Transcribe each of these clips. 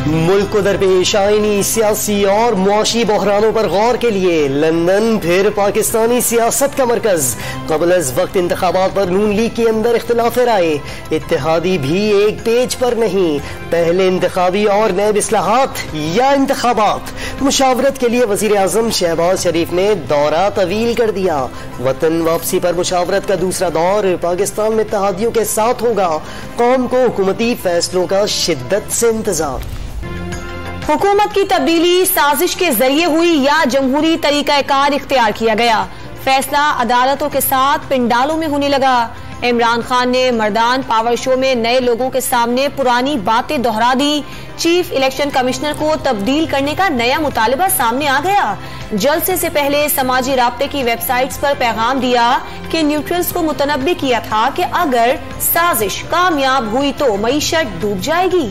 मुल्क को दरपेश आईनी, सियासी और मुआशी बहरानों पर गौर के लिए लंदन फिर पाकिस्तानी सियासत का मरकज। क़ब्ल अज़ वक्त इंतखाबात पर नून लीग के अंदर इख्तिलाफ राय, इत्तेहादी भी एक पेज पर नहीं। पहले इंतखाबी और नैब इस्लाहात या इंतखाबात। मुशावरत के लिए वज़ीर आज़म शहबाज शरीफ ने दौरा तवील कर दिया। वतन वापसी पर मुशावरत का दूसरा दौर पाकिस्तान में इत्तेहादियों के साथ होगा। कौम को हुकूमती फैसलों का शिद्दत से इंतजार। हुकूमत की तब्दीली साजिश के जरिए हुई या जमहूरी तरीकाकार इख्तियार किया गया? फैसला अदालतों के साथ पिंडालों में होने लगा। इमरान खान ने मर्दान पावर शो में नए लोगों के सामने पुरानी बातें दोहरा दी। चीफ इलेक्शन कमिश्नर को तब्दील करने का नया मुतालिबा सामने आ गया। जलसे से पहले समाजी राब्ते की वेबसाइट्स पर पैगाम दिया कि न्यूट्रल्स को मुतनब्बी किया था कि अगर साजिश कामयाब हुई तो मईशत डूब जाएगी।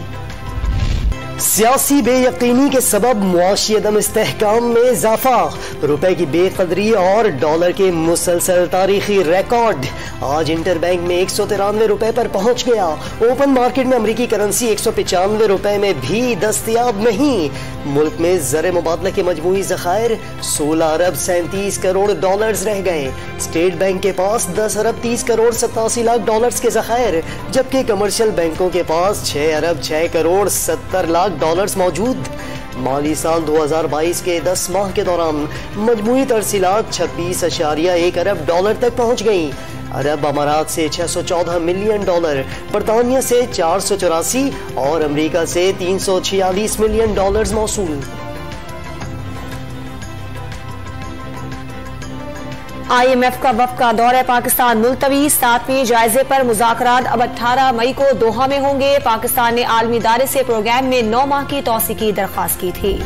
सियासी बेयकीनी के सबब मुआशी अदम इस्तेहकाम में इजाफा, रुपए की बेकदरी और डॉलर के मुसलसल तारीखी रिकॉर्ड। आज इंटरबैंक में 193 रुपए पर पहुंच गया। ओपन मार्केट में अमरीकी करेंसी 195 रुपए में भी दस्तयाब नहीं। मुल्क में ज़र मुबादला के मजमूई ज़खायर 16 अरब 37 करोड़ डॉलर्स रह गए। स्टेट बैंक के पास 10 अरब 30 करोड़ 87 लाख डॉलर्स के ज़खायर, जबकि कमर्शियल बैंकों के पास 6 अरब 6 करोड़ 70 लाख डॉलर्स मौजूद। माली साल 2022 के 10 माह के दौरान मजमूई तरसीलात 26.1 अरब डॉलर तक पहुंच गई। अरब अमारात से 614 मिलियन डॉलर, बरतानिया से 484 और अमेरिका से 346 मिलियन डॉलर्स मौसूल। IMF का वफ़द का दौरा पाकिस्तान मुलतवी। 7वें जायजे पर मुज़ाकरात अब 18 मई को दोहा में होंगे। पाकिस्तान ने आलमी इदारे से प्रोग्राम में 9 माह की तौसी की दरख्वास्त की थी।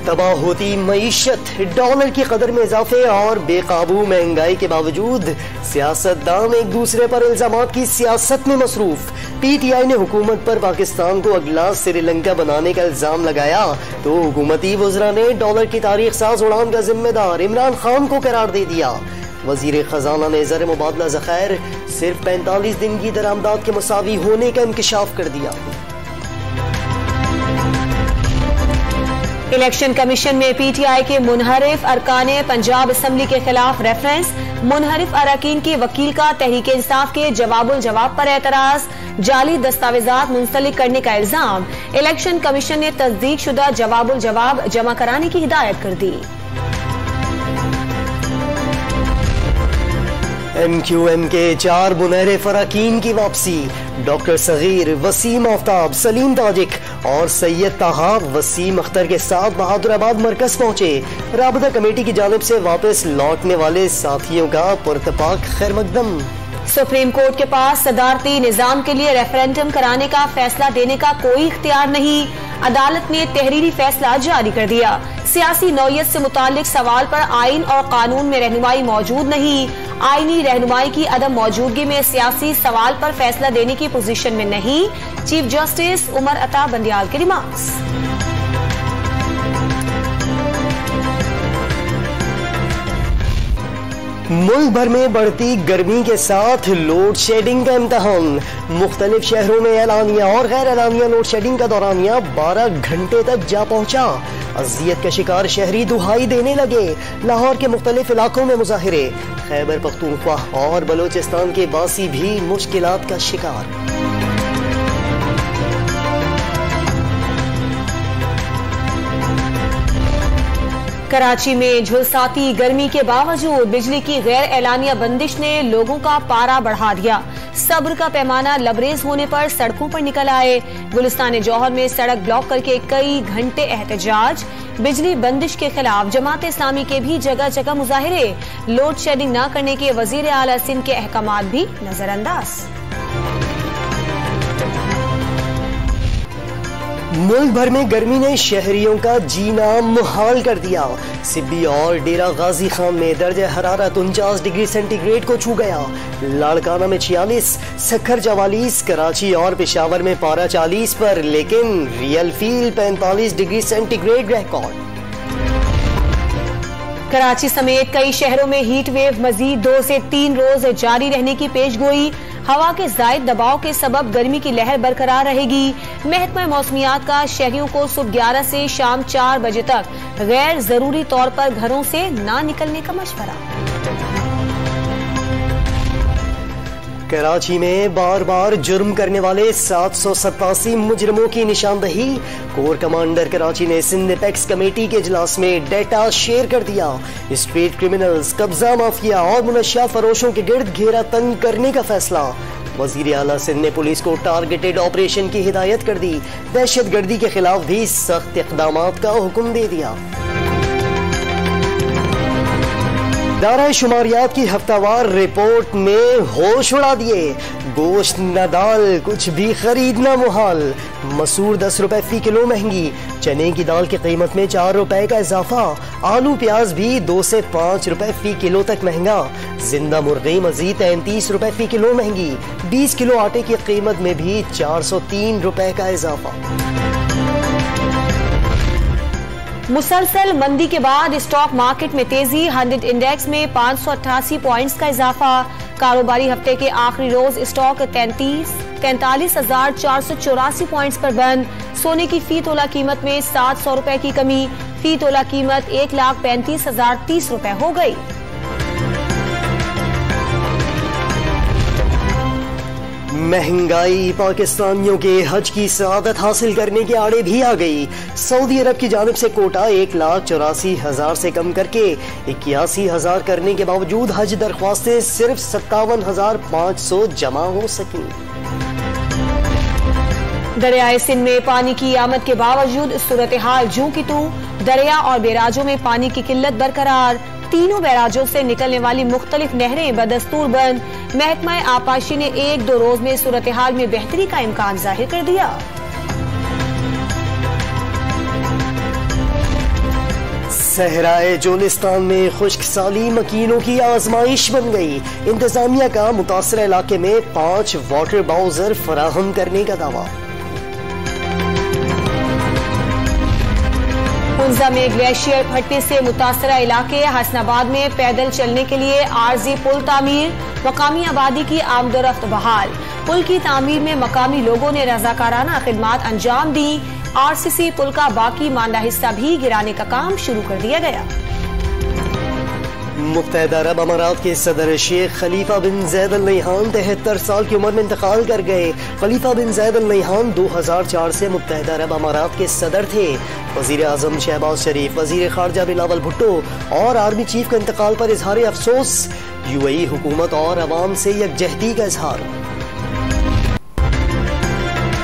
तबाह होती मईशत, डॉलर की कदर में इजाफे और बेकाबू महंगाई के बावजूद सियासतदान एक दूसरे पर इल्जामात की सियासत में मसरूफ। PTI ने हुकूमत पर पाकिस्तान को अगला श्रीलंका बनाने का इल्जाम लगाया तो हुकूमती वज़रा ने डॉलर की तारीख साज उड़ान का जिम्मेदार इमरान खान को करार दे दिया। वजीर खजाना ने ज़र मुबादला ज़खायर सिर्फ 45 दिन की दरामदाद के मुसावी होने का इंकशाफ कर दिया। इलेक्शन कमीशन में PTI के मुनहरिफ अरकाने पंजाब असम्बली के खिलाफ रेफरेंस। मुनहरिफ अरकान के वकील का तहरीक इंसाफ के जवाबुल जवाब पर एतराज। जाली दस्तावेजात मुंसलिक करने का इल्जाम। इलेक्शन कमीशन ने तस्दीक शुदा जवाबुल जवाब जमा कराने की हिदायत कर दी। MQM के 4 मुनहरिफ अरकान की वापसी। डॉक्टर सगीर, वसीम आफ्ताब, सलीम ताजिक और सैयद ताहा वसीम अख्तर के साथ बहादुराबाद मरकज पहुंचे। राबता कमेटी की जानिब से वापस लौटने वाले साथियों का पुरतपाक खैर मकदम। सुप्रीम कोर्ट के पास सदारती निजाम के लिए रेफरेंडम कराने का फैसला देने का कोई इख्तियार नहीं। अदालत ने तहरीरी फैसला जारी कर दिया। सियासी नौयत से मुतालिक सवाल पर आइन और कानून में रहनुमाई मौजूद नहीं। आईनी रहनुमाई की अदम मौजूदगी में सियासी सवाल पर फैसला देने की पोजीशन में नहीं। चीफ जस्टिस उमर अता बंदियाल के रिमार्क्स। मुल्क भर में बढ़ती गर्मी के साथ लोड शेडिंग का इम्तहान। मुख्तलिफ शहरों में एलानिया और गैर एलानिया लोड शेडिंग का दौरानिया 12 घंटे तक जा पहुंचा। अजियत का शिकार शहरी दुहाई देने लगे। लाहौर के मुख्तलिफ इलाकों में मुजाहिरे। खैबर पख्तूनख्वा और बलोचिस्तान के बासी भी मुश्किलात का शिकार। कराची में झुलसाती गर्मी के बावजूद बिजली की गैर एलानिया बंदिश ने लोगों का पारा बढ़ा दिया। सब्र का पैमाना लबरेज होने पर सड़कों पर निकल आए। गुलिस्तान जौहर में सड़क ब्लॉक करके कई घंटे एहतजाज। बिजली बंदिश के खिलाफ जमात इस्लामी के भी जगह जगह मुजाहिरे। लोड शेडिंग न करने के वजीर आला सिंध के अहकामात भी नजरअंदाज। मुल्क भर में गर्मी ने शहरियों का जीना मुहाल कर दिया। सिब्बी और डेरा गाजी खान में दर्जे हरारत 49 डिग्री सेंटीग्रेड को छू गया। लाड़काना में 46, सखर 44, कराची और पेशावर में पारा 40 पर, लेकिन real feel 45 degree centigrade record. Karachi समेत कई शहरों में हीट वेव मजीद 2 से 3 रोज जारी रहने की पेशगोई। हवा के जायद दबाव के सबब गर्मी की लहर बरकरार रहेगी। महकमा मौसमियात का शहरियों को सुबह 11 से शाम 4 बजे तक गैर जरूरी तौर पर घरों से ना निकलने का मशवरा। कराची में बार बार जुर्म करने वाले 787 मुजरिमों की निशानदही। कोर कमांडर कराची ने सिंध एपेक्स कमेटी के इजलास में डेटा शेयर कर दिया। स्ट्रीट क्रिमिनल्स, कब्जा माफिया और मुनशियात फरोशों के गिर्द घेरा तंग करने का फैसला। वजीर आला सिंध ने पुलिस को टारगेटेड ऑपरेशन की हिदायत कर दी। दहशतगर्दी के खिलाफ भी सख्त इक़दामात का हुक्म दे दिया। दायरा शुमारियात की हफ्तावार रिपोर्ट ने होश उड़ा दिए। गोश्त न दाल, कुछ भी खरीदना मुहाल। मसूर 10 रुपए फी किलो महंगी। चने की दाल की कीमत में 4 रुपए का इजाफा। आलू प्याज भी 2 से 5 रुपए फी किलो तक महंगा। जिंदा मुर्गी मजीद 33 रुपए फी किलो महंगी। 20 किलो आटे की कीमत में भी 403 रुपए का इजाफा। मुसलसल मंदी के बाद स्टॉक मार्केट में तेजी। 100 इंडेक्स में 588 पॉइंट्स का इजाफा। कारोबारी हफ्ते के आखिरी रोज स्टॉक 43,484 पॉइंट्स पर बंद। सोने की फी तोला कीमत में 700 रुपए की कमी। फी तोला कीमत 1,35,030 रुपए हो गई। महंगाई पाकिस्तानियों के हज की सआदत हासिल करने के आड़े भी आ गई। सऊदी अरब की जानिब से कोटा 1,84,000 से कम करके 81,000 करने के बावजूद हज दरख्वास्तें सिर्फ 57,500 जमा हो सकी। दरियाए सिंध में पानी की आमद के बावजूद सूरत हाल जूं की तू। दरिया और बैराजों में पानी की किल्लत बरकरार। तीनों बैराजों से निकलने वाली मुख्तलिफ नहरें बदस्तूर बंद। महकमा आपाशी ने 1-2 रोज में सूरत हाल में बेहतरी का इम्कान जाहिर कर दिया। सहराए जोलिस्तान में खुश्क साली मकीनों की आजमाइश बन गई। इंतजामिया का मुतासरा इलाके में 5 वाटर बाउजर फराहम करने का दावा। हुंजा में ग्लेशियर फटने से मुतासरा इलाके। हसनाबाद में पैदल चलने के लिए आरजी पुल तामीर। मकामी आबादी की आमदोरफ्त बहाल। पुल की तामीर में मकामी लोगों ने रजाकाराना खिदमात अंजाम दी। आरसीसी पुल का बाकी मांदा हिस्सा भी गिराने का काम शुरू कर दिया गया। मुत्तहिदा अरब अमारात के सदर शेख खलीफा बिन ज़ैद अल नहयान 73 साल की उम्र में इंतकाल कर गए। खलीफा बिन ज़ैद अल नहयान 2004 से मुत्तहिदा अरब अमारात के सदर थे। वजीर आजम शहबाज शरीफ, वजीर खारजा बिलावल भुट्टो और आर्मी चीफ का इंतकाल पर इजहार अफसोस। यूएई हुकूमत और अवाम से यकजहती का इजहार।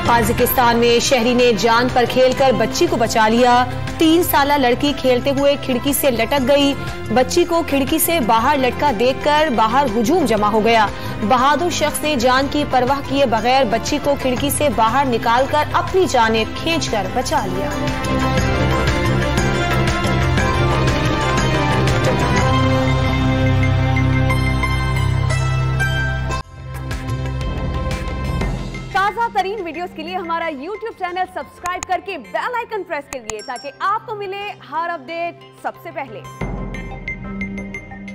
ताजिकिस्तान में शहरी ने जान पर खेलकर बच्ची को बचा लिया। 3 साला लड़की खेलते हुए खिड़की से लटक गई। बच्ची को खिड़की से बाहर लटका देखकर बाहर हुजूम जमा हो गया। बहादुर शख्स ने जान की परवाह किए बगैर बच्ची को खिड़की से बाहर निकालकर अपनी जानिब खींचकर बचा लिया। ताज़ा तरीन वीडियोस के लिए हमारा YouTube चैनल सब्सक्राइब करके बेल आइकन प्रेस करिए ताकि आपको मिले हर अपडेट सबसे पहले।